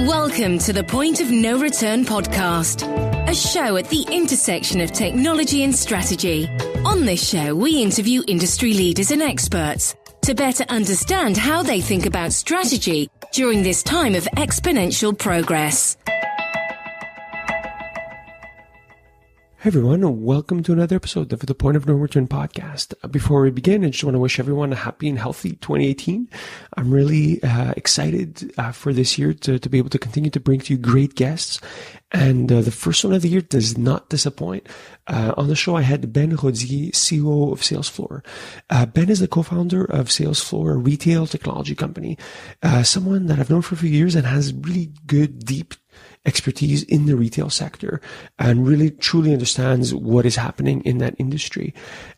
Welcome to the Point of No Return podcast, a show at the intersection of technology and strategy. On this show, we interview industry leaders and experts to better understand how they think about strategy during this time of exponential progress. Hey everyone, and welcome to another episode of the Point of No Return podcast. Before we begin, I just want to wish everyone a happy and healthy 2018. I'm really excited for this year to be able to continue to bring to you great guests. And the first one of the year does not disappoint. On the show, I had Ben Rodier, COO of Salesfloor. Ben is the co-founder of Salesfloor, a retail technology company. Someone that I've known for a few years and has really good, deep expertise in the retail sector and really truly understands what is happening in that industry.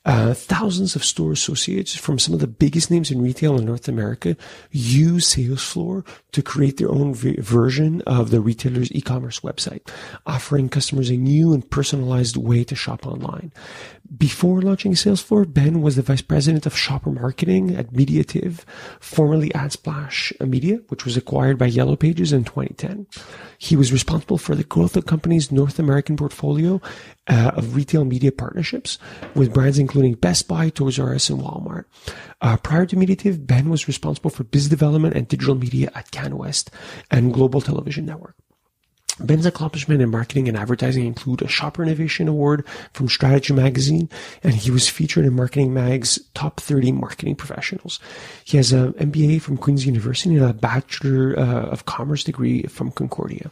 Thousands of store associates from some of the biggest names in retail in North America use Salesfloor to create their own version of the retailer's e-commerce website, offering customers a new and personalized way to shop online. Before launching Salesfloor, Ben was the vice president of shopper marketing at Mediative, formerly AdSplash Media, which was acquired by Yellow Pages in 2010. He was responsible for the growth of the company's North American portfolio of retail media partnerships with brands including Best Buy, Toys R Us, and Walmart. Prior to Mediative, Ben was responsible for business development and digital media at CanWest and Global Television Network. Ben's accomplishment in marketing and advertising include a Shopper Innovation Award from Strategy Magazine, and he was featured in Marketing Mag's Top 30 Marketing Professionals. He has an MBA from Queen's University and a Bachelor of Commerce degree from Concordia.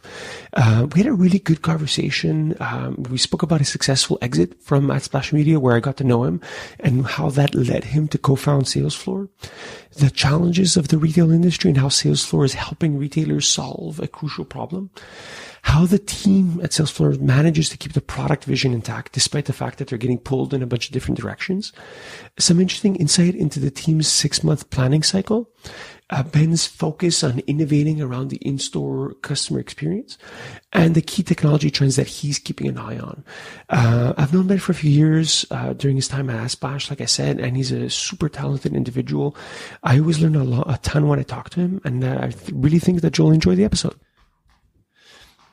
We had a really good conversation. We spoke about his successful exit from AdSplash Media, where I got to know him, and how that led him to co-found Salesfloor, the challenges of the retail industry, and how Salesfloor is helping retailers solve a crucial problem. How the team at Salesfloor manages to keep the product vision intact despite the fact that they're getting pulled in a bunch of different directions. Some interesting insight into the team's 6-month planning cycle. Ben's focus on innovating around the in-store customer experience and the key technology trends that he's keeping an eye on. I've known Ben for a few years during his time at AdSplash, like I said, and he's a super talented individual. I always learn a ton when I talk to him, and I really think that you'll enjoy the episode.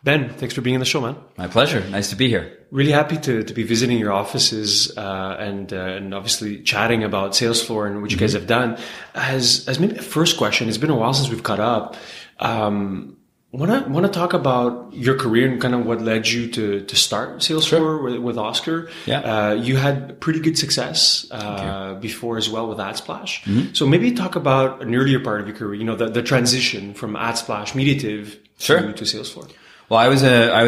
Ben, thanks for being on the show, man. My pleasure. Nice to be here. Really happy to be visiting your offices and obviously chatting about Salesfloor and what you guys have done. As maybe the first question, it's been a while since we've caught up. Want to talk about your career and kind of what led you to start Salesfloor with Oscar. Yeah. You had pretty good success before as well with AdSplash. Mm-hmm. So maybe talk about an earlier part of your career. You know, the transition from AdSplash Mediative to Salesfloor. Well, I was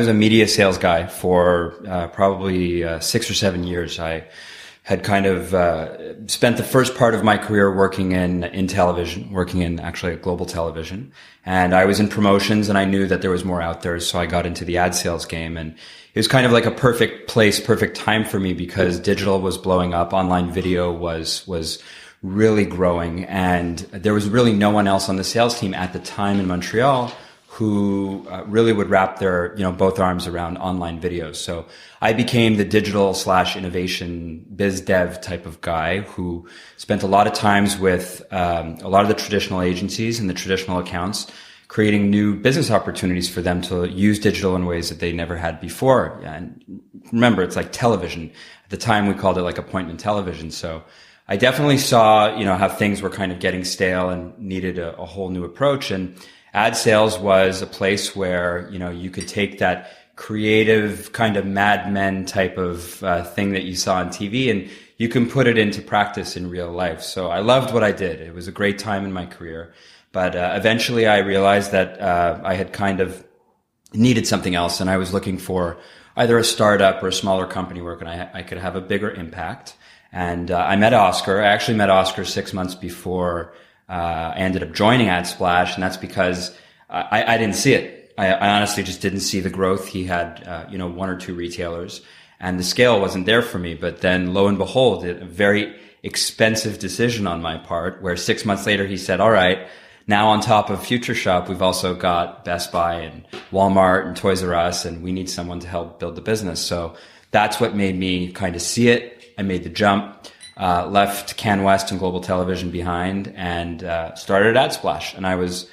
a media sales guy for probably 6 or 7 years. I had kind of spent the first part of my career working in television, working in actually global television. And I was in promotions, and I knew that there was more out there, so I got into the ad sales game. And it was kind of like a perfect place, perfect time for me, because digital was blowing up, online video was really growing, and there was really no one else on the sales team at the time in Montreal who really would wrap their, both arms around online videos. So I became the digital / innovation biz dev type of guy who spent a lot of times with a lot of the traditional agencies and the traditional accounts, creating new business opportunities for them to use digital in ways that they never had before. And remember, it's like television. At the time, we called it like appointment television. So I definitely saw, how things were kind of getting stale and needed a whole new approach. And ad sales was a place where, you could take that creative kind of Mad Men type of thing that you saw on TV, and you can put it into practice in real life. So I loved what I did. It was a great time in my career. But eventually I realized that I had kind of needed something else, and I was looking for either a startup or a smaller company where I could have a bigger impact. And I met Oscar. I actually met Oscar 6 months before I ended up joining AdSplash, and that's because I didn't see it. I honestly just didn't see the growth. He had, 1 or 2 retailers, and the scale wasn't there for me. But then, lo and behold, a very expensive decision on my part, where 6 months later he said, all right, now on top of Future Shop, we've also got Best Buy and Walmart and Toys R Us, and we need someone to help build the business. So that's what made me kind of see it. I made the jump. Left CanWest and Global Television behind, and started AdSplash. And I was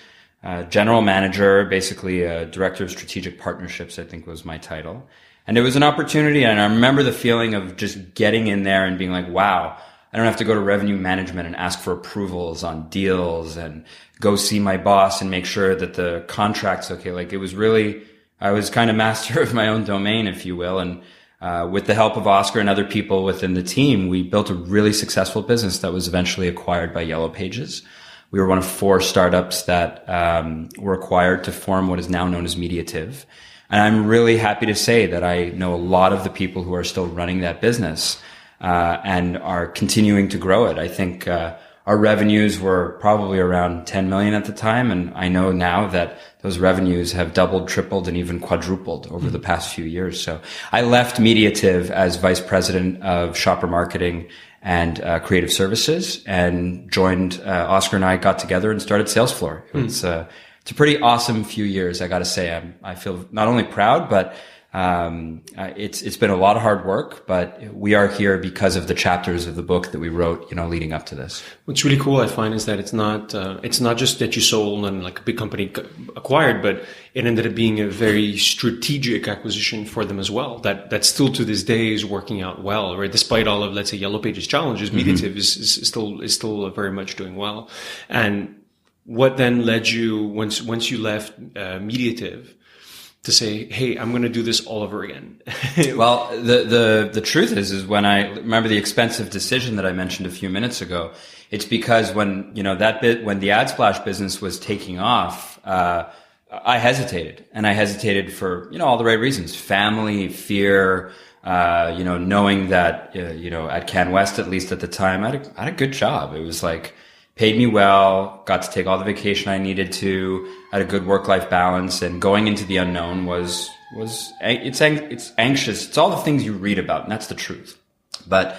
general manager, basically a director of strategic partnerships, I think was my title. And it was an opportunity. And I remember the feeling of just getting in there and being like, wow, I don't have to go to revenue management and ask for approvals on deals and go see my boss and make sure that the contract's okay. Like, it was really, I was kind of master of my own domain, if you will. And with the help of Oscar and other people within the team, we built a really successful business that was eventually acquired by Yellow Pages. We were one of 4 startups that were acquired to form what is now known as Mediative. And I'm really happy to say that I know a lot of the people who are still running that business and are continuing to grow it. I think our revenues were probably around 10 million at the time. And I know now that those revenues have doubled, tripled, and even quadrupled over the past few years. So I left Mediative as vice president of shopper marketing and creative services, and joined Oscar, and I got together and started Salesfloor. It's a pretty awesome few years, I got to say. I feel not only proud, but it's been a lot of hard work, but we are here because of the chapters of the book that we wrote, leading up to this. What's really cool, I find, is that it's not just that you sold and like a big company acquired, but it ended up being a very strategic acquisition for them as well. That still to this day is working out well, right? Despite all of, let's say, Yellow Pages challenges, Mediative is still very much doing well. And what then led you, once you left Mediative, to say, hey, I'm going to do this all over again? Well, the truth is when I remember the expensive decision that I mentioned a few minutes ago, it's because when the AdSplash business was taking off, I hesitated, and I hesitated for, all the right reasons: family, fear, knowing that, at CanWest, at least at the time, I had a good job. It was like, paid me well, got to take all the vacation I needed to, had a good work-life balance, and going into the unknown it's anxious. It's all the things you read about, and that's the truth. But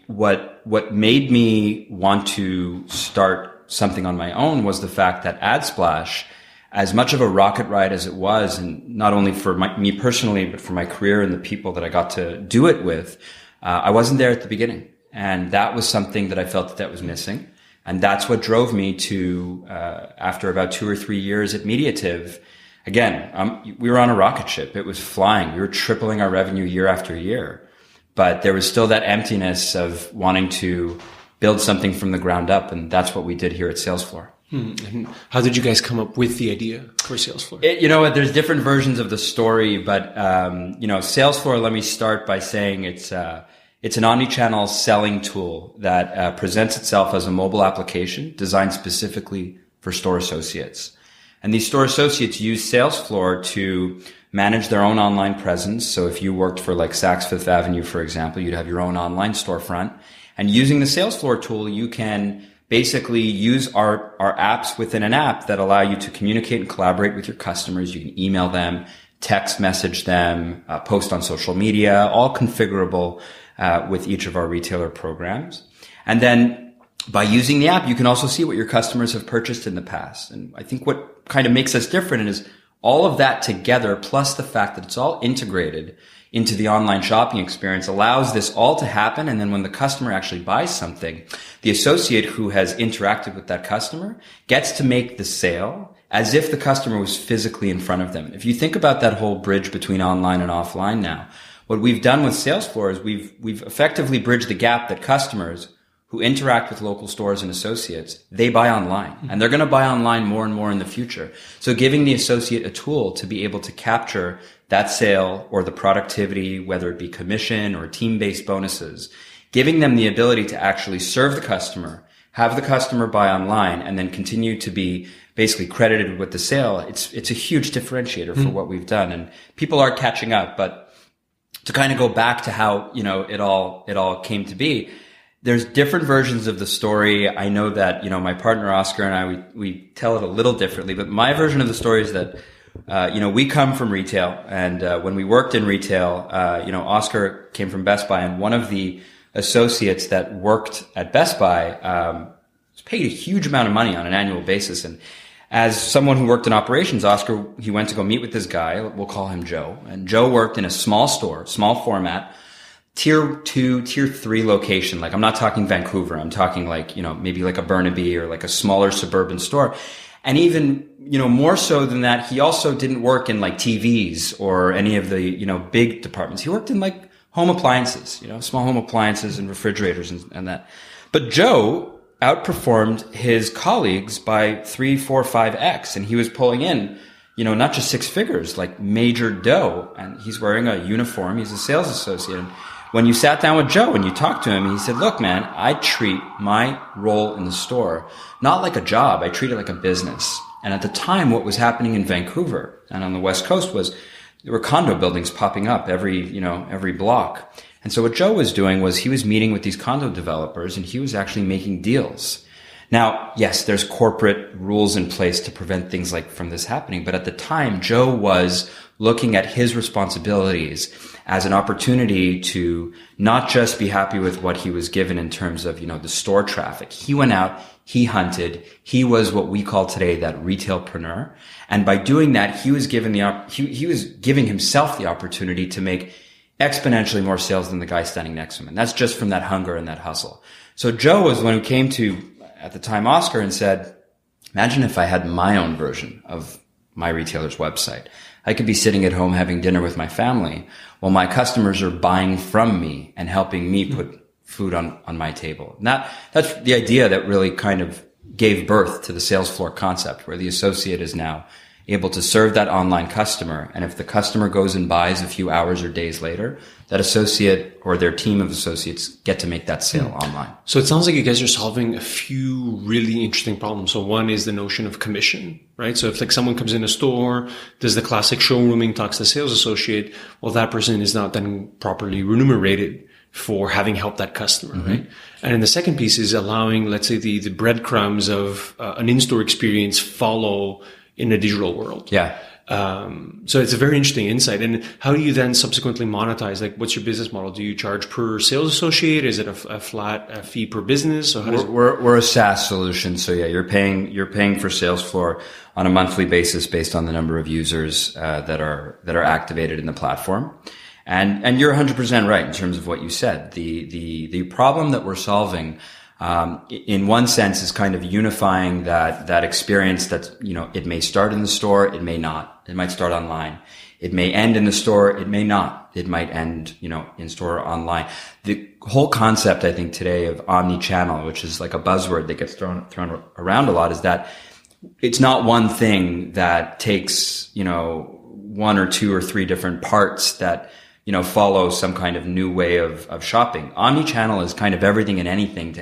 what made me want to start something on my own was the fact that AdSplash, as much of a rocket ride as it was, and not only for me personally, but for my career and the people that I got to do it with, I wasn't there at the beginning. And that was something that I felt that was missing. And that's what drove me to, after about 2 or 3 years at Mediative, again, we were on a rocket ship. It was flying. We were tripling our revenue year after year. But there was still that emptiness of wanting to build something from the ground up. And that's what we did here at Salesfloor. And how did you guys come up with the idea for Salesfloor? There's different versions of the story, but, Salesfloor, let me start by saying it's an omni-channel selling tool that presents itself as a mobile application designed specifically for store associates. And these store associates use Salesfloor to manage their own online presence. So if you worked for like Saks Fifth Avenue, for example, you'd have your own online storefront. And using the Salesfloor tool, you can basically use our apps within an app that allow you to communicate and collaborate with your customers. You can email them, text message them, post on social media, all configurable with each of our retailer programs. And then by using the app, you can also see what your customers have purchased in the past. And I think what kind of makes us different is all of that together, plus the fact that it's all integrated into the online shopping experience, allows this all to happen. And then when the customer actually buys something, the associate who has interacted with that customer gets to make the sale as if the customer was physically in front of them. If you think about that whole bridge between online and offline now, what we've done with Salesfloor is we've effectively bridged the gap that customers who interact with local stores and associates, they buy online, and they're going to buy online more and more in the future. So giving the associate a tool to be able to capture that sale or the productivity, whether it be commission or team-based bonuses, giving them the ability to actually serve the customer, have the customer buy online, and then continue to be basically credited with the sale. It's a huge differentiator for what we've done, and people are catching up. But to kind of go back to how, it all came to be, there's different versions of the story. I know that, my partner Oscar and I, we tell it a little differently, but my version of the story is that, we come from retail, and when we worked in retail, Oscar came from Best Buy, and one of the associates that worked at Best Buy was paid a huge amount of money on an annual basis. And as someone who worked in operations, Oscar, he went to go meet with this guy. We'll call him Joe. And Joe worked in a small store, small format, tier 2, tier 3 location. Like, I'm not talking Vancouver. I'm talking like, maybe like a Burnaby or like a smaller suburban store. And even, more so than that, he also didn't work in like TVs or any of the, big departments. He worked in like home appliances, small home appliances and refrigerators and that. But Joe outperformed his colleagues by 3, 4, 5x. And he was pulling in, not just 6 figures, like major dough. And he's wearing a uniform. He's a sales associate. And when you sat down with Joe and you talked to him, he said, look, man, I treat my role in the store not like a job. I treat it like a business. And at the time, what was happening in Vancouver and on the West Coast was there were condo buildings popping up every block. And so what Joe was doing was he was meeting with these condo developers and he was actually making deals. Now, yes, there's corporate rules in place to prevent things like from this happening. But at the time, Joe was looking at his responsibilities as an opportunity to not just be happy with what he was given in terms of, the store traffic. He went out, he hunted, he was what we call today that retailpreneur. And by doing that, he was giving himself the opportunity to make exponentially more sales than the guy standing next to him. And that's just from that hunger and that hustle. So Joe was the one who came to, at the time, Oscar and said, imagine if I had my own version of my retailer's website. I could be sitting at home having dinner with my family while my customers are buying from me and helping me put food on my table. And that's the idea that really kind of gave birth to the Salesfloor concept, where the associate is now able to serve that online customer. And if the customer goes and buys a few hours or days later, that associate or their team of associates get to make that sale online. So it sounds like you guys are solving a few really interesting problems. So one is the notion of commission, right? So if like someone comes in a store, does the classic showrooming, talks to the sales associate, well, that person is not then properly remunerated for having helped that customer, right? And then the second piece is allowing, let's say, the breadcrumbs of an in-store experience follow in the digital world. Yeah. So it's a very interesting insight. And how do you then subsequently monetize? Like, what's your business model? Do you charge per sales associate? Is it a flat fee per business? So how does we're a SaaS solution. So yeah, you're paying for Salesfloor on a monthly basis based on the number of users that are activated in the platform. And you're 100% right in terms of what you said. The problem that we're solving in one sense is kind of unifying that experience that, it may start in the store, it may not. It might start online. It may end in the store, it may not. It might end, in store or online. The whole concept, I think, today of omni-channel, which is like a buzzword that gets thrown around a lot, is that it's not one thing that takes, 1 or 2 or 3 different parts that, follow some kind of new way of shopping. Omni-channel is kind of everything and anything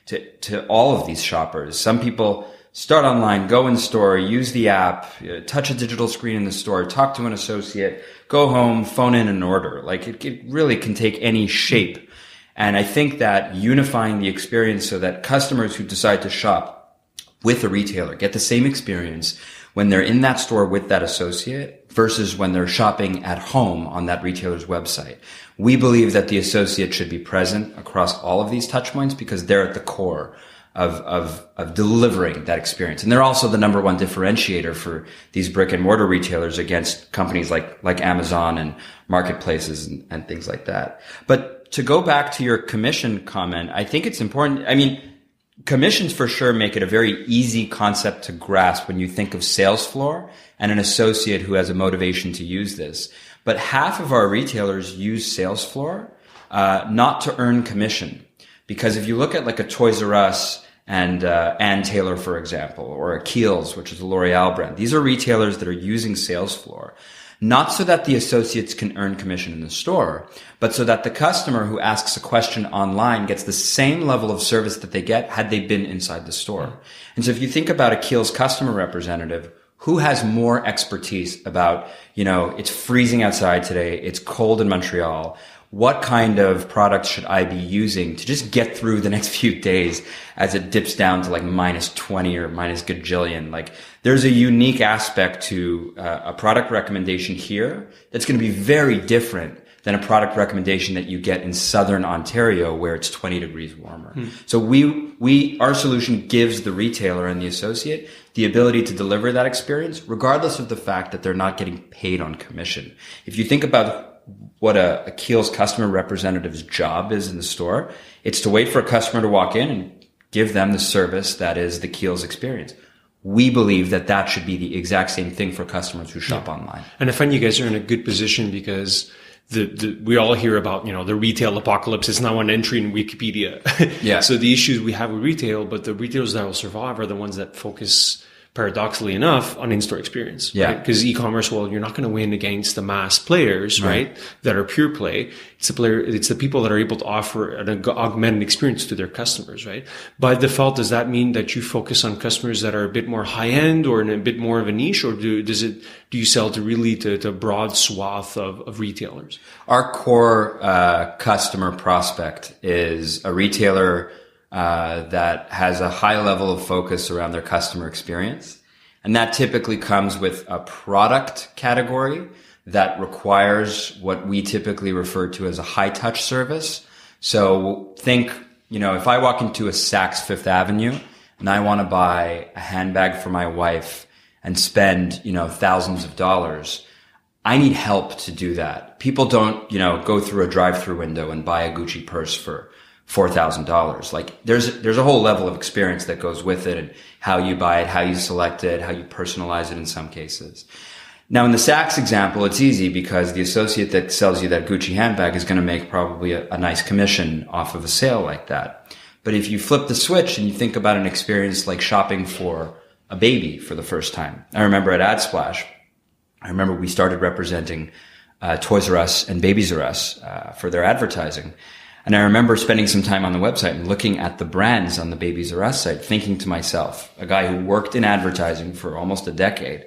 to all of these shoppers. Some people start online, go in store, use the app, touch a digital screen in the store, talk to an associate, go home, phone in an order. Like it really can take any shape. And I think that unifying the experience so that customers who decide to shop with a retailer get the same experience when they're in that store with that associate versus when they're shopping at home on that retailer's website. We believe that the associate should be present across all of these touch points because they're at the core of delivering that experience. And they're also the number one differentiator for these brick and mortar retailers against companies like Amazon and marketplaces and things like that. But to go back to your commission comment, I think it's important. I mean, commissions for sure make it a very easy concept to grasp when you think of Salesfloor and an associate who has a motivation to use this. But half of our retailers use Salesfloor not to earn commission. Because if you look at like a Toys R Us and Ann Taylor, for example, or a Kiehl's, which is a L'Oreal brand, these are retailers that are using Salesfloor, not so that the associates can earn commission in the store, but so that the customer who asks a question online gets the same level of service that they get had they been inside the store. And so if you think about a Kiehl's customer representative, who has more expertise about, it's freezing outside today, it's cold in Montreal, what kind of products should I be using to just get through the next few days as it dips down to like -20 or minus gajillion? Like there's a unique aspect to a product recommendation here that's going to be very different than a product recommendation that you get in Southern Ontario where it's 20 degrees warmer. So our solution gives the retailer and the associate the ability to deliver that experience regardless of the fact that they're not getting paid on commission. If you think about what a Kiehl's customer representative's job is in the store, it's to wait for a customer to walk in and give them the service that is the Kiehl's experience. we believe that that should be the exact same thing for customers who shop online. And I find you guys are in a good position because we all hear about, the retail apocalypse. It's now an entry in Wikipedia. Yeah. So the issues we have with retail, but the retailers that will survive are the ones that focus, paradoxically enough, on in-store experience. Yeah. Right? Because e-commerce, well, you're not going to win against the mass players, right? That are pure play. It's the people that are able to offer an augmented experience to their customers, right? By default, does that mean that you focus on customers that are a bit more high end or in a bit more of a niche, or do you sell to a broad swath of retailers? Our core customer prospect is a retailer that has a high level of focus around their customer experience. And that typically comes with a product category that requires what we typically refer to as a high touch service. So think, if I walk into a Saks Fifth Avenue and I want to buy a handbag for my wife and spend, thousands of dollars, I need help to do that. People don't, go through a drive-through window and buy a Gucci purse for $4,000. Like there's a whole level of experience that goes with it, and how you buy it, how you select it, how you personalize it in some cases. Now in the Saks example, it's easy because the associate that sells you that Gucci handbag is going to make probably a nice commission off of a sale like that. But if you flip the switch and you think about an experience like shopping for a baby for the first time. I remember at AdSplash, we started representing Toys R Us and Babies R Us for their advertising. And I remember spending some time on the website and looking at the brands on the Babies R Us site, thinking to myself, a guy who worked in advertising for almost a decade,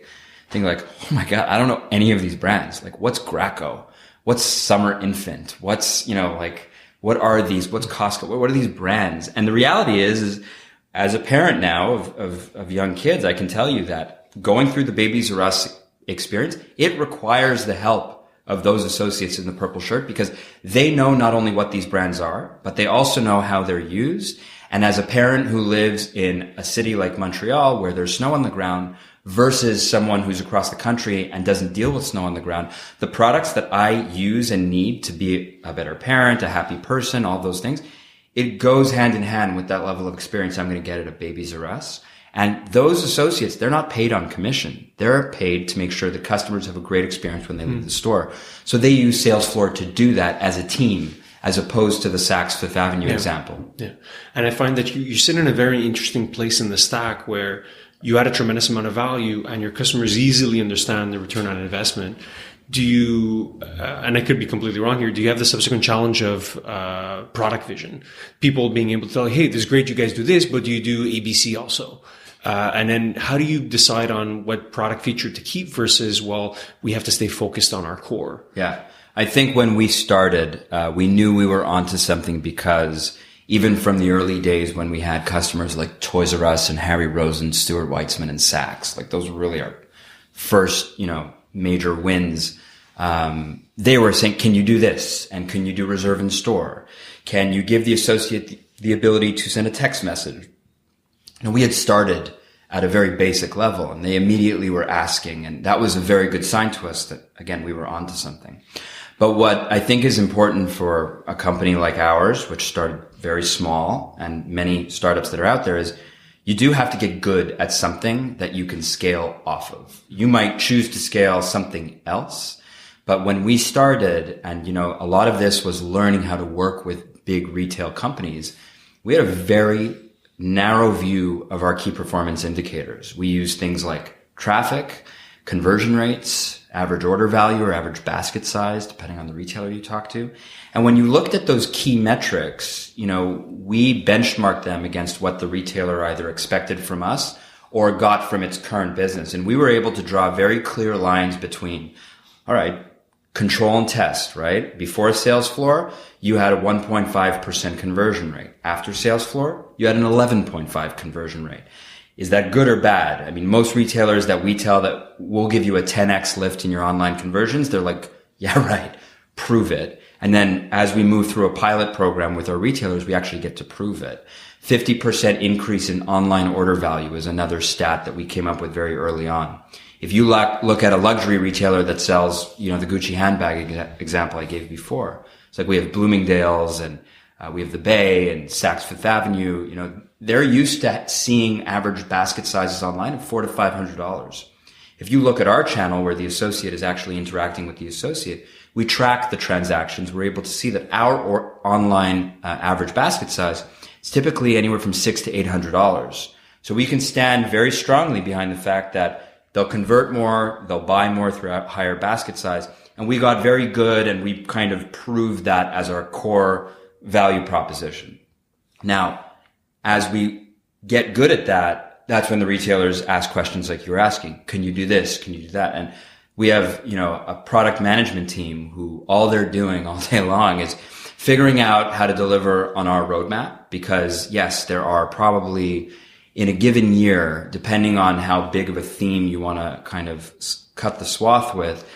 thinking like, oh my God, I don't know any of these brands. Like, what's Graco? What's Summer Infant? What's, what are these? What's Costco? What are these brands? And the reality is as a parent now of young kids, I can tell you that going through the Babies R Us experience, it requires the help of those associates in the purple shirt, because they know not only what these brands are, but they also know how they're used. And as a parent who lives in a city like Montreal, where there's snow on the ground, versus someone who's across the country and doesn't deal with snow on the ground, the products that I use and need to be a better parent, a happy person, all those things, it goes hand in hand with that level of experience I'm going to get at a Babies R Us. And those associates, they're not paid on commission. They're paid to make sure that customers have a great experience when they leave the store. So they use Salesfloor to do that as a team, as opposed to the Saks Fifth Avenue example. Yeah. And I find that you sit in a very interesting place in the stack where you add a tremendous amount of value and your customers easily understand the return on investment. Do you, and I could be completely wrong here, do you have the subsequent challenge of product vision? People being able to tell, hey, this is great, you guys do this, but do you do ABC also? And then how do you decide on what product feature to keep versus, well, we have to stay focused on our core? Yeah. I think when we started, we knew we were onto something, because even from the early days when we had customers like Toys R Us and Harry Rosen, Stuart Weitzman, and Saks, like those were really our first, major wins. They were saying, can you do this? And can you do reserve in store? Can you give the associate the ability to send a text message? And we had started at a very basic level, and they immediately were asking, and that was a very good sign to us that, again, we were onto something. But what I think is important for a company like ours, which started very small, and many startups that are out there, is you do have to get good at something that you can scale off of. You might choose to scale something else, but when we started, and a lot of this was learning how to work with big retail companies, we had a very narrow view of our key performance indicators. We use things like traffic, conversion rates, average order value or average basket size, depending on the retailer you talk to. And when you looked at those key metrics, we benchmarked them against what the retailer either expected from us or got from its current business. And we were able to draw very clear lines between, all right, control and test, right? Before Salesfloor, you had a 1.5% conversion rate. After Salesfloor, you had an 11.5 conversion rate. Is that good or bad? I mean, most retailers that we tell that we'll give you a 10x lift in your online conversions, they're like, yeah, right, prove it. And then as we move through a pilot program with our retailers, we actually get to prove it. 50% increase in online order value is another stat that we came up with very early on. If you look at a luxury retailer that sells, the Gucci handbag example I gave before, it's like we have Bloomingdale's and we have the Bay and Saks Fifth Avenue, they're used to seeing average basket sizes online of $400 to $500. If you look at our channel where the associate is actually interacting with the associate, we track the transactions. We're able to see that our online average basket size is typically anywhere from $600 to $800. So we can stand very strongly behind the fact that they'll convert more, they'll buy more through a higher basket size. And we got very good, and we kind of proved that as our core value proposition. Now, as we get good at that, that's when the retailers ask questions like you were asking. Can you do this? Can you do that? And we have, a product management team who all they're doing all day long is figuring out how to deliver on our roadmap, because yes, there are probably in a given year, depending on how big of a theme you want to kind of cut the swath with,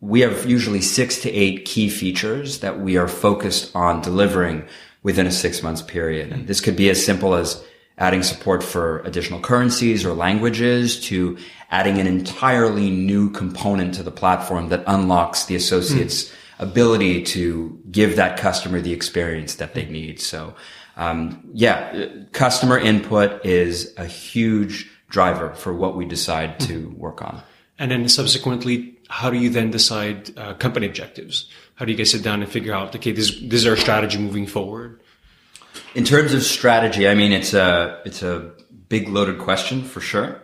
we have usually 6 to 8 key features that we are focused on delivering within a 6 months period. And this could be as simple as adding support for additional currencies or languages, to adding an entirely new component to the platform that unlocks the associate's ability to give that customer the experience that they need. So, customer input is a huge driver for what we decide to work on. And then subsequently, how do you then decide company objectives? How do you guys sit down and figure out, okay, this is our strategy moving forward? In terms of strategy, I mean, it's a big loaded question for sure.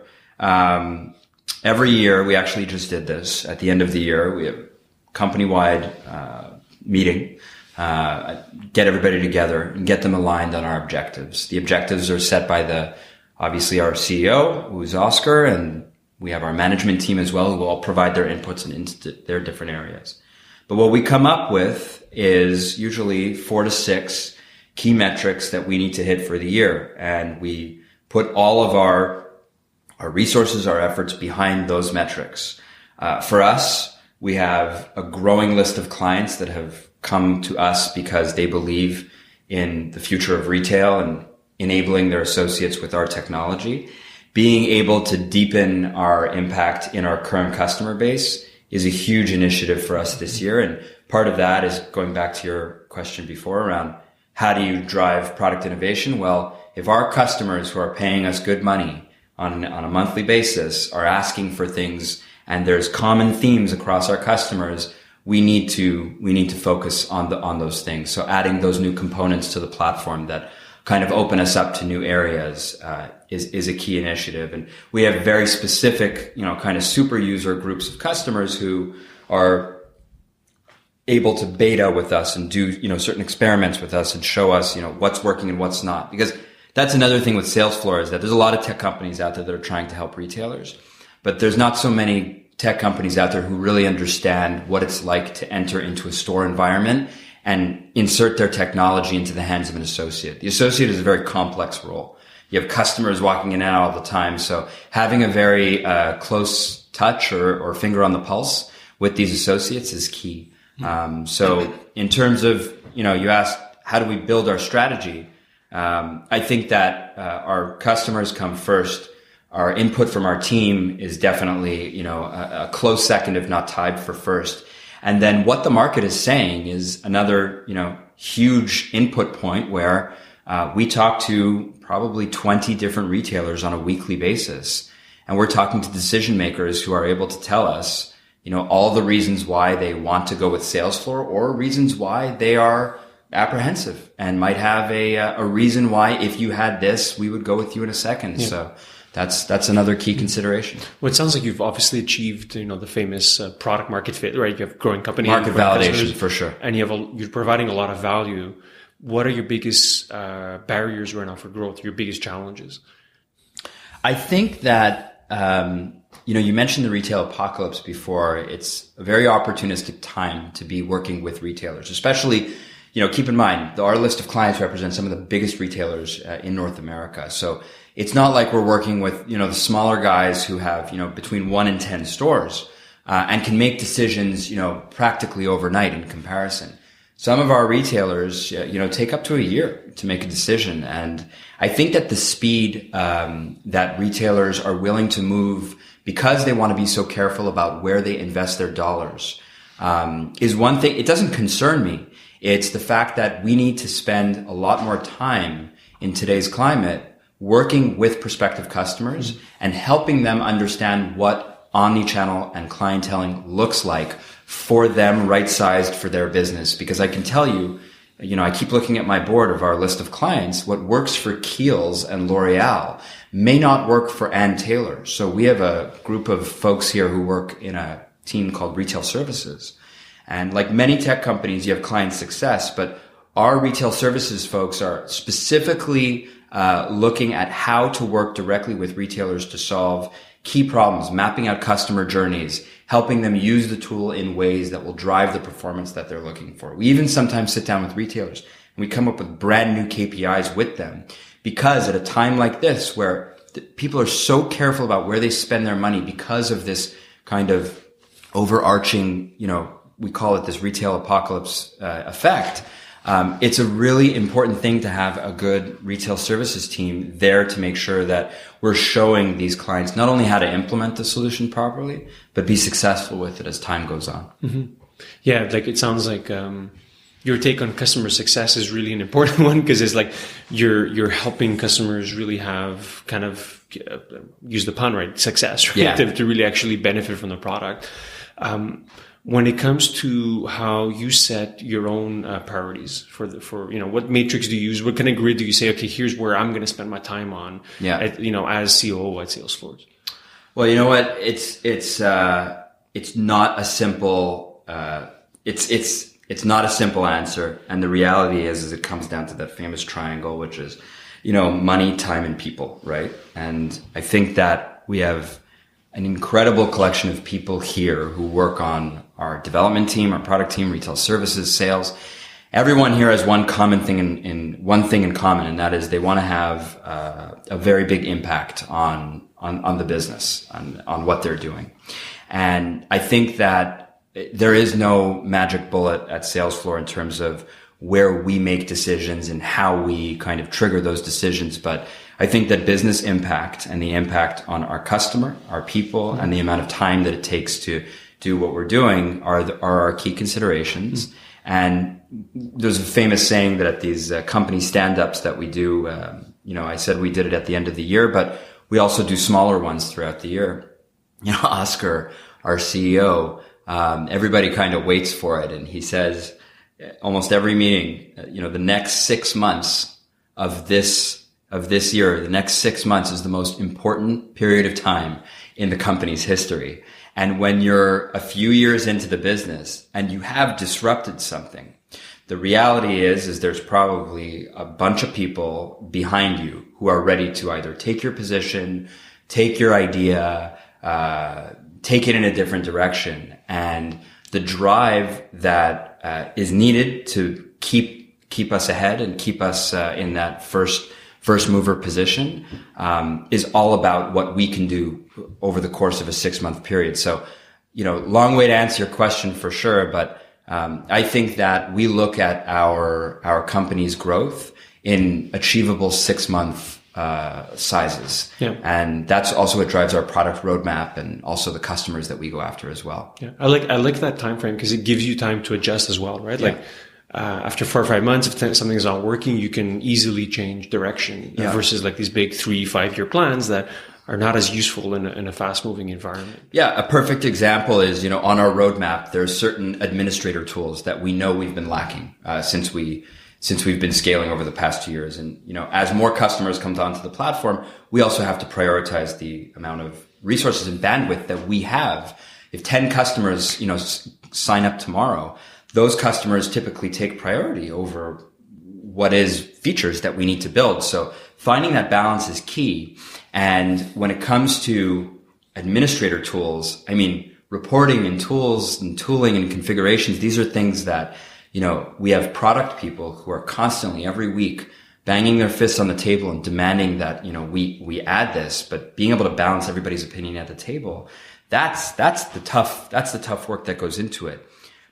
Every year, we actually just did this. At the end of the year, we have company-wide meeting, get everybody together and get them aligned on our objectives. The objectives are set by obviously our CEO, who is Oscar, and we have our management team as well, who all provide their inputs into their different areas. But what we come up with is usually 4 to 6 key metrics that we need to hit for the year. And we put all of our resources, our efforts behind those metrics. For us, we have a growing list of clients that have come to us because they believe in the future of retail and enabling their associates with our technology. Being able to deepen our impact in our current customer base is a huge initiative for us this year. And part of that is going back to your question before around how do you drive product innovation? Well, if our customers who are paying us good money on a monthly basis are asking for things, and there's common themes across our customers, we need to focus on those things. So adding those new components to the platform that kind of open us up to new areas is a key initiative. And we have very specific, kind of super user groups of customers who are able to beta with us and do, certain experiments with us and show us, what's working and what's not. Because that's another thing with Salesfloor, is that there's a lot of tech companies out there that are trying to help retailers, but there's not so many tech companies out there who really understand what it's like to enter into a store environment and insert their technology into the hands of an associate. The associate is a very complex role. You have customers walking in and out all the time. So having a very close touch or finger on the pulse with these associates is key. So in terms of, you asked, how do we build our strategy? I think that our customers come first. Our input from our team is definitely, a close second, if not tied for first. And then what the market is saying is another, huge input point where we talk to probably 20 different retailers on a weekly basis. And we're talking to decision makers who are able to tell us, all the reasons why they want to go with Salesfloor, or reasons why they are apprehensive and might have a reason why, if you had this, we would go with you in a second. Yeah. So that's another key consideration. Well, it sounds like you've obviously achieved, the famous product market fit, right? You have a growing company, market validation for sure, and you're providing a lot of value. What are your biggest barriers right now for growth? Your biggest challenges? I think that you mentioned the retail apocalypse before. It's a very opportunistic time to be working with retailers, especially. Keep in mind, our list of clients represents some of the biggest retailers in North America. So it's not like we're working with, the smaller guys who have, between 1 and 10 stores, and can make decisions, practically overnight in comparison. Some of our retailers, take up to a year to make a decision. And I think that the speed, that retailers are willing to move because they want to be so careful about where they invest their dollars, is one thing. It doesn't concern me. It's the fact that we need to spend a lot more time in today's climate working with prospective customers and helping them understand what omnichannel and clienteling looks like for them, right-sized for their business. Because I can tell you, I keep looking at my board of our list of clients. What works for Kiehl's and L'Oreal may not work for Ann Taylor. So we have a group of folks here who work in a team called Retail Services. And like many tech companies, you have client success, but our Retail Services folks are specifically looking at how to work directly with retailers to solve key problems, mapping out customer journeys, helping them use the tool in ways that will drive the performance that they're looking for. We even sometimes sit down with retailers and we come up with brand new KPIs with them, because at a time like this where people are so careful about where they spend their money because of this kind of overarching, we call it this retail apocalypse effect. It's a really important thing to have a good retail services team there to make sure that we're showing these clients not only how to implement the solution properly, but be successful with it as time goes on. Mm-hmm. Yeah, like it sounds like your take on customer success is really an important one, because it's like you're helping customers really have kind of use the pun, right? Success, right? Yeah. To really actually benefit from the product. When it comes to how you set your own priorities for what matrix do you use? What kind of grid do you say, okay, here's where I'm going to spend my time on, as COO at Salesfloor? Well, you know what? It's not a simple, it's not a simple answer. And the reality is it comes down to that famous triangle, which is, money, time, and people, right? And I think that we have an incredible collection of people here who work on our development team, our product team, retail services, sales. Everyone here has one thing in common, and that is they want to have a very big impact on the business, on what they're doing. And I think that there is no magic bullet at Salesfloor in terms of where we make decisions and how we kind of trigger those decisions. But I think that business impact and the impact on our customer, our people, and the amount of time that it takes to do what we're doing are our key considerations. Mm-hmm. And there's a famous saying that at these company stand-ups that we do, I said we did it at the end of the year, but we also do smaller ones throughout the year. Oscar, our CEO, everybody kind of waits for it. And he says, almost every meeting, the next 6 months of this year, the next 6 months is the most important period of time in the company's history. And when you're a few years into the business and you have disrupted something, the reality is there's probably a bunch of people behind you who are ready to either take your position, take your idea, take it in a different direction. And the drive that is needed to keep us ahead and keep us in that first mover position is all about what we can do over the course of a 6-month period. So, long way to answer your question for sure, but I think that we look at our company's growth in achievable 6-month sizes. Yeah. And that's also what drives our product roadmap and also the customers that we go after as well. Yeah. I like that time frame because it gives you time to adjust as well, right? Yeah. Like after 4 or 5 months, if something is not working, you can easily change direction versus like these big 3-5 year plans that are not as useful in a fast moving environment. Yeah. A perfect example is, on our roadmap, there's certain administrator tools that we know we've been lacking, since we've been scaling over the past 2 years. And, as more customers come onto the platform, we also have to prioritize the amount of resources and bandwidth that we have. If 10 customers, sign up tomorrow, those customers typically take priority over what is features that we need to build. So finding that balance is key. And when it comes to administrator tools, reporting and tools and tooling and configurations, these are things that, we have product people who are constantly every week banging their fists on the table and demanding that, we add this, but being able to balance everybody's opinion at the table, that's the tough work that goes into it.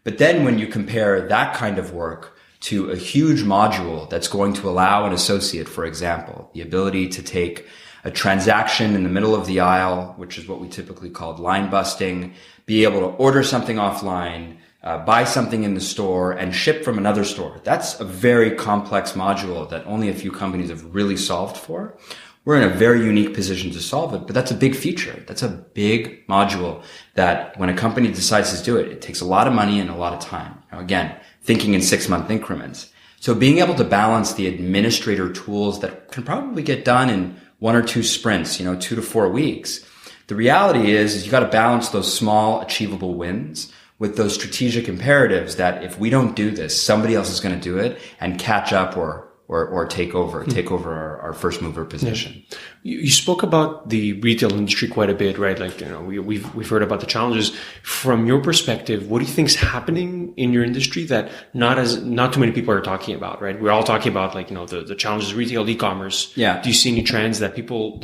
But then when you compare that kind of work to a huge module that's going to allow an associate, for example, the ability to take a transaction in the middle of the aisle, which is what we typically call line busting, be able to order something offline, buy something in the store and ship from another store. That's a very complex module that only a few companies have really solved for. we're in a very unique position to solve it, but that's a big feature. That's a big module that when a company decides to do it, it takes a lot of money and a lot of time. Now, again, thinking in 6-month increments. So being able to balance the administrator tools that can probably get done in 1 or 2 sprints, 2 to 4 weeks. The reality is you got to balance those small achievable wins with those strategic imperatives that if we don't do this, somebody else is going to do it and catch up or take over our first mover position. Yeah. You spoke about the retail industry quite a bit, right? Like, we've heard about the challenges. From your perspective, what do you think is happening in your industry that not too many people are talking about, right? We're all talking about the challenges of retail, e-commerce. Yeah. Do you see any trends that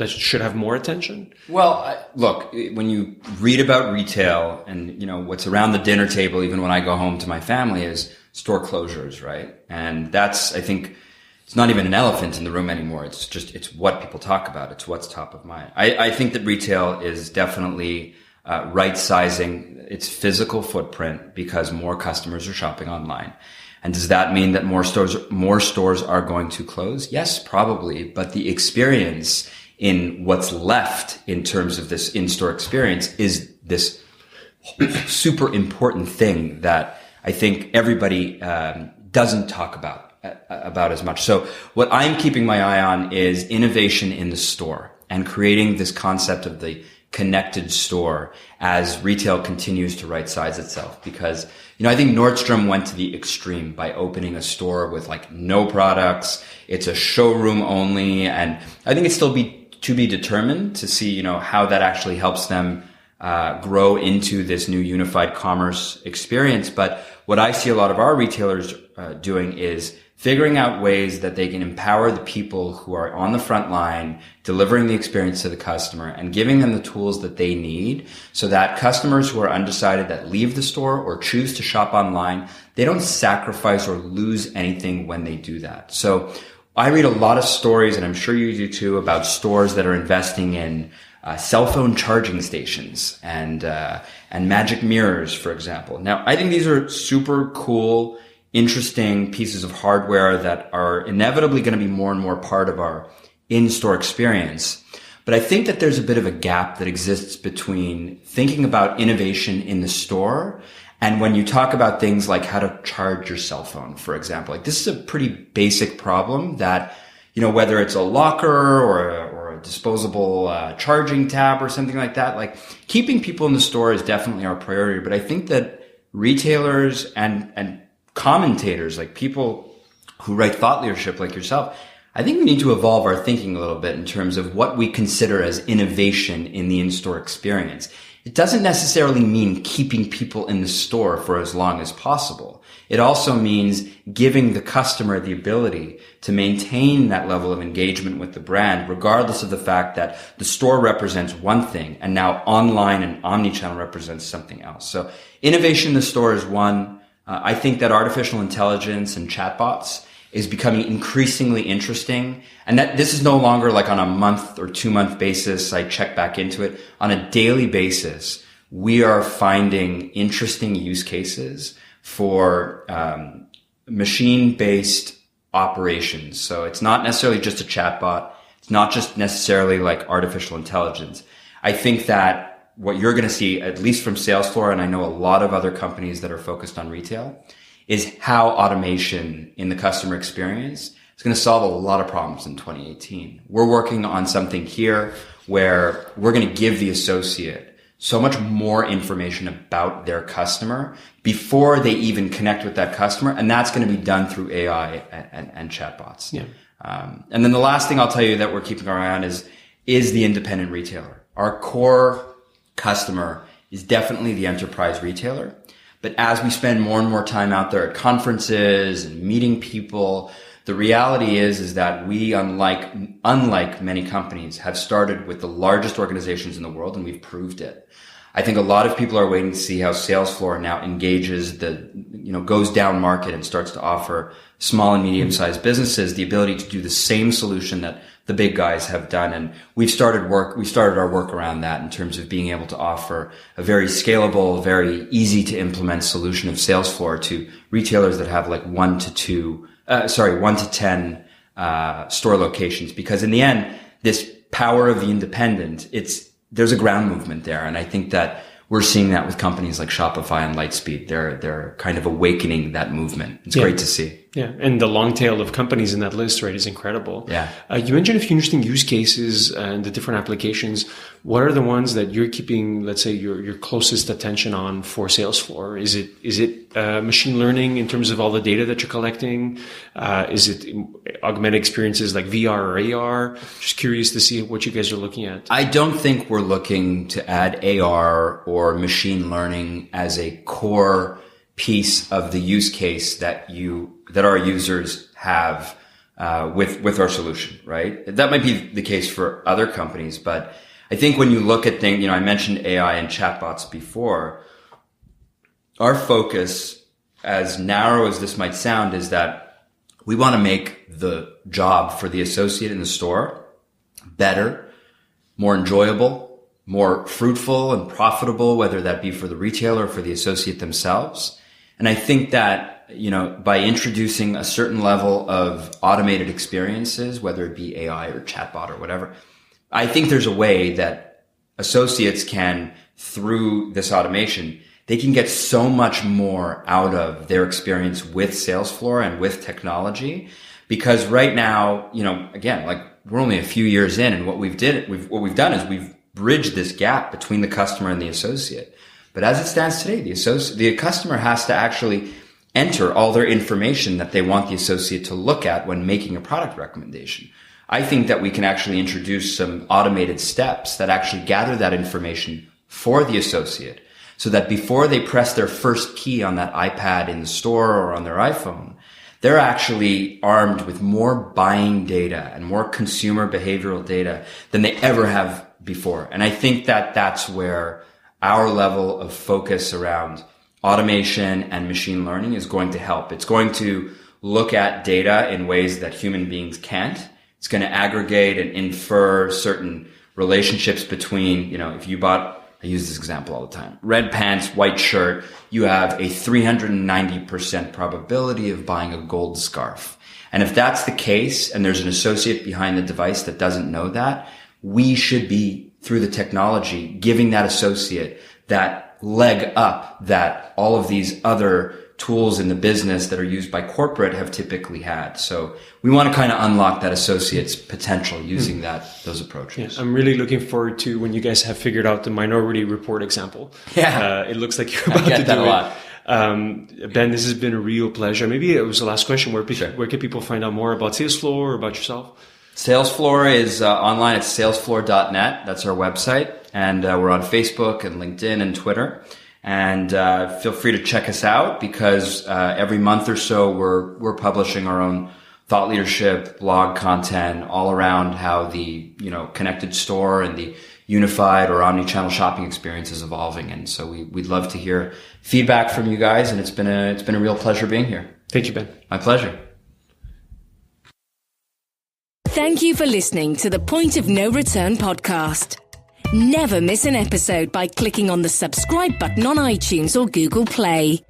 should have more attention? Well, look, when you read about retail and, what's around the dinner table, even when I go home to my family, is store closures, right? And that's, I think, it's not even an elephant in the room anymore. It's what people talk about. It's what's top of mind. I think that retail is definitely right sizing its physical footprint because more customers are shopping online. And does that mean that more stores are going to close? Yes, probably. But the experience in what's left in terms of this in-store experience is this super important thing that I think everybody doesn't talk about as much. So what I'm keeping my eye on is innovation in the store and creating this concept of the connected store as retail continues to right size itself. Because, I think Nordstrom went to the extreme by opening a store with no products. It's a showroom only. And I think it's still to be determined to see, how that actually helps them grow into this new unified commerce experience. But what I see a lot of our retailers doing is figuring out ways that they can empower the people who are on the front line, delivering the experience to the customer and giving them the tools that they need so that customers who are undecided that leave the store or choose to shop online, they don't sacrifice or lose anything when they do that. So I read a lot of stories, and I'm sure you do too, about stores that are investing in cell phone charging stations and magic mirrors, for example. Now, I think these are super cool, interesting pieces of hardware that are inevitably going to be more and more part of our in-store experience. But I think that there's a bit of a gap that exists between thinking about innovation in the store and when you talk about things like how to charge your cell phone, for example. This is a pretty basic problem that, whether it's a locker or a disposable charging tab or something like that, keeping people in the store is definitely our priority. But I think that retailers and commentators, people who write thought leadership like yourself, I think we need to evolve our thinking a little bit in terms of what we consider as innovation in the in-store experience. It doesn't necessarily mean keeping people in the store for as long as possible. It also means giving the customer the ability to maintain that level of engagement with the brand, regardless of the fact that the store represents one thing and now online and omnichannel represents something else. So innovation in the store is one. I think that artificial intelligence and chatbots is becoming increasingly interesting, and that this is no longer on a month or 2-month basis. I check back into it. On a daily basis, we are finding interesting use cases for machine-based operations. So it's not necessarily just a chatbot. It's not just necessarily artificial intelligence. I think that what you're going to see, at least from Salesfloor, and I know a lot of other companies that are focused on retail, is how automation in the customer experience is going to solve a lot of problems in 2018. We're working on something here where we're going to give the associate so much more information about their customer before they even connect with that customer. And that's going to be done through AI and chatbots. Yeah. And then the last thing I'll tell you that we're keeping our eye on is the independent retailer. Our core customer is definitely the enterprise retailer. But as we spend more and more time out there at conferences and meeting people, the reality is that we, unlike many companies, have started with the largest organizations in the world, and we've proved it. I think a lot of people are waiting to see how Salesfloor now engages goes down market and starts to offer small and medium-sized businesses the ability to do the same solution that the big guys have done. And we started our work around that in terms of being able to offer a very scalable, very easy to implement solution of Salesfloor to retailers that have 1 to 10 store locations. Because in the end, this power of the independent, there's a ground movement there. And I think that we're seeing that with companies like Shopify and Lightspeed. They're kind of awakening that movement. It's great to see. Yeah. And the long tail of companies in that list, right, is incredible. Yeah. You mentioned a few interesting use cases and the different applications. What are the ones that you're keeping, let's say, your closest attention on for Salesfloor? Is it machine learning in terms of all the data that you're collecting? Is it augmented experiences like VR or AR? Just curious to see what you guys are looking at. I don't think we're looking to add AR or machine learning as a core piece of the use case that our users have with our solution, right? That might be the case for other companies, but I think when you look at things, I mentioned AI and chatbots before. Our focus, as narrow as this might sound, is that we want to make the job for the associate in the store better, more enjoyable, more fruitful and profitable, whether that be for the retailer or for the associate themselves. And I think that, by introducing a certain level of automated experiences, whether it be AI or chatbot or whatever, I think there's a way that associates can, through this automation, they can get so much more out of their experience with Salesfloor and with technology. Because right now, again, like we're only a few years in, and what we've done is we've bridged this gap between the customer and the associate. But as it stands today, the customer has to actually enter all their information that they want the associate to look at when making a product recommendation. I think that we can actually introduce some automated steps that actually gather that information for the associate so that before they press their first key on that iPad in the store or on their iPhone, they're actually armed with more buying data and more consumer behavioral data than they ever have before. And I think that that's where our level of focus around automation and machine learning is going to help. It's going to look at data in ways that human beings can't. It's going to aggregate and infer certain relationships between, if you bought, I use this example all the time, red pants, white shirt, you have a 390% probability of buying a gold scarf. And if that's the case, and there's an associate behind the device that doesn't know that, we should be, through the technology, giving that associate that leg up that all of these other tools in the business that are used by corporate have typically had. So we want to kind of unlock that associate's potential using those approaches. Yeah, I'm really looking forward to when you guys have figured out the Minority Report example. Yeah. It looks like you're about to do a lot. Ben, this has been a real pleasure. Maybe it was the last question. Where can people find out more about Salesfloor or about yourself? Salesfloor is online at salesfloor.net. That's our website. And we're on Facebook and LinkedIn and Twitter. And feel free to check us out because every month or so we're publishing our own thought leadership blog content all around how the connected store and the unified or omni-channel shopping experience is evolving. And so we'd love to hear feedback from you guys. And it's been a real pleasure being here. Thank you, Ben. My pleasure. Thank you for listening to the Point of No Return podcast. Never miss an episode by clicking on the subscribe button on iTunes or Google Play.